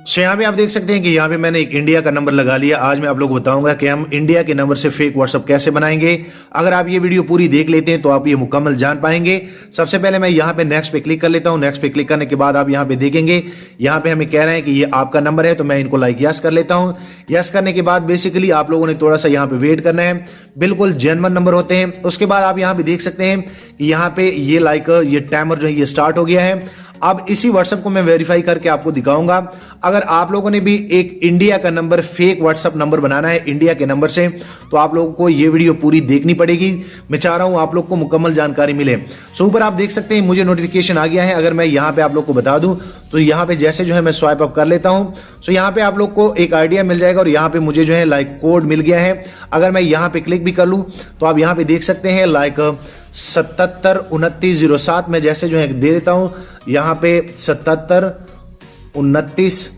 यहाँ पे आप देख सकते हैं कि यहाँ पे मैंने एक इंडिया का नंबर लगा लिया। आज मैं आप लोगों को बताऊंगा कि हम इंडिया के नंबर से फेक व्हाट्सएप कैसे बनाएंगे। अगर आप ये वीडियो पूरी देख लेते हैं तो आप ये मुकम्मल जान पाएंगे। सबसे पहले मैं यहाँ पे नेक्स्ट पे क्लिक कर लेता हूँ। नेक्स्ट पे क्लिक करने के बाद आप यहाँ पे देखेंगे, यहाँ पे हमें कह रहे हैं कि ये आपका नंबर है, तो मैं इनको लाइक यस कर लेता हूँ। यस करने के बाद बेसिकली आप लोगों ने थोड़ा सा यहाँ पे वेट करना है, बिल्कुल जेन्युइन नंबर होते हैं। उसके बाद आप यहाँ पे देख सकते हैं कि यहाँ पे ये ये टाइमर जो है ये स्टार्ट हो गया है। अब इसी व्हाट्सएप को मैं वेरीफाई करके आपको दिखाऊंगा। अगर आप लोगों ने भी एक इंडिया का नंबर, फेक व्हाट्सएप नंबर बनाना है इंडिया के नंबर से, तो आप लोगों को ये वीडियो पूरी देखनी पड़ेगी। मैं चाह रहा हूं आप लोग को मुकम्मल जानकारी मिले। सो ऊपर आप देख सकते हैं मुझे नोटिफिकेशन आ गया है। अगर मैं यहां पे आप लोग को बता दूं तो यहां पे जैसे जो है मैं स्वाइप अप कर लेता हूं, सो यहां पे आप लोग को एक आइडिया मिल जाएगा और यहां पे मुझे जो है कोड मिल गया है। अगर मैं यहां पे क्लिक भी कर लूं तो आप यहां पे देख सकते हैं 772907 में जैसे जो है दे देता हूं यहां पे 7729।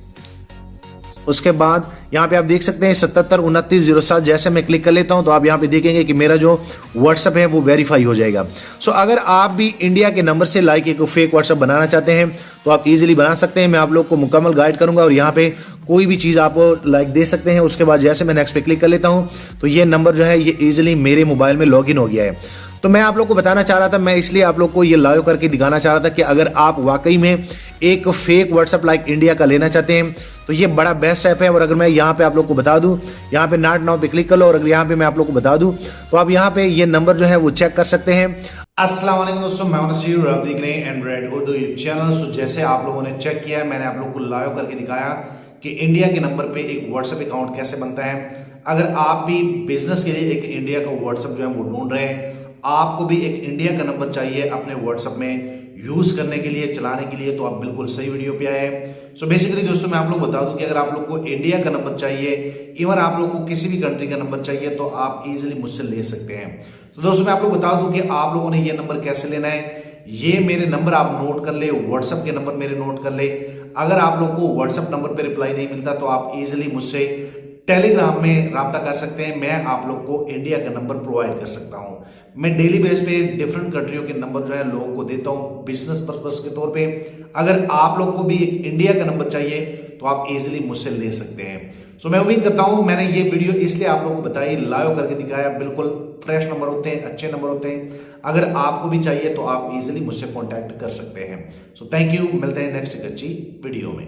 उसके बाद यहां पे आप देख सकते हैं 772907 जैसे मैं क्लिक कर लेता हूं तो आप यहां पे देखेंगे कि मेरा जो व्हाट्सएप है वो वेरीफाई हो जाएगा। सो अगर आप भी इंडिया के नंबर से एक फेक व्हाट्सएप बनाना चाहते हैं तो आप इजीली बना सकते हैं। मैं आप लोग को मुकम्मल गाइड करूंगा और यहां पे कोई भी चीज आप दे सकते हैं। उसके बाद जैसे मैं नेक्स्ट पे क्लिक कर लेता हूं तो ये नंबर जो है ये इजीली मेरे मोबाइल में लॉग इन हो गया है। तो मैं आप लोग को बताना चाह रहा था, मैं इसलिए आप लोग को ये लाइव करके दिखाना चाह रहा था कि अगर आप वाकई में एक फेक व्हाट्सएप इंडिया का लेना चाहते हैं तो ये बड़ा बेस्ट ऐप है। और अगर मैं यहाँ पे आप लोग को बता दूं, यहाँ पे नॉट नाउ पे क्लिक कर लो और अगर यहाँ पे मैं आप लोग को बता दूं तो आप यहाँ पे ये नंबर जो है वो चेक कर सकते हैं। अस्सलाम वालेकुम दोस्तों, मैं नसीर और आप देख रहे हैं एंड्रॉइड उर्दू चैनल। सो जैसे आप लोगों ने चेक किया है, मैंने आप लोग को लाइव करके दिखाया कि इंडिया के नंबर पे एक व्हाट्सएप अकाउंट कैसे बनता है। अगर आप भी बिजनेस के लिए एक इंडिया का व्हाट्सएप जो है वो ढूंढ रहे हैं, आपको भी एक इंडिया का नंबर चाहिए अपने व्हाट्सएप में यूज करने के लिए, चलाने के लिए, तो आप बिल्कुल सही वीडियो पे आए हैं। सो बेसिकली दोस्तों मैं आप लोग बता दूं कि अगर आप लोग को इंडिया का नंबर चाहिए, इवन आप लोग को किसी भी कंट्री का नंबर चाहिए, तो आप इजीली मुझसे ले सकते हैं। तो दोस्तों मैं आप लोग बता दूं कि आप लोगों ने ये नंबर कैसे लेना है। ये मेरे नंबर आप नोट कर ले, व्हाट्सएप के नंबर मेरे नोट कर ले। अगर आप लोग को व्हाट्सएप नंबर पे रिप्लाई नहीं मिलता तो आप इजीली मुझसे टेलीग्राम में राब्ता कर सकते हैं। मैं आप लोग को इंडिया का नंबर प्रोवाइड कर सकता हूं। मैं डेली बेस पे डिफरेंट कंट्रियों के नंबर जो है लोगों को देता हूं बिजनेस पर्पस के तौर पे। अगर आप लोग को भी एक इंडिया का नंबर चाहिए तो आप इजीली मुझसे ले सकते हैं। सो मैं उम्मीद करता हूं मैंने ये वीडियो इसलिए आप लोग को बताई, लाइव करके दिखाया। बिल्कुल फ्रेश नंबर होते हैं, अच्छे नंबर होते हैं। अगर आपको भी चाहिए तो आप इजीली मुझसे कॉन्टैक्ट कर सकते हैं। सो थैंक यू, मिलते हैं नेक्स्ट एक अच्छी वीडियो में।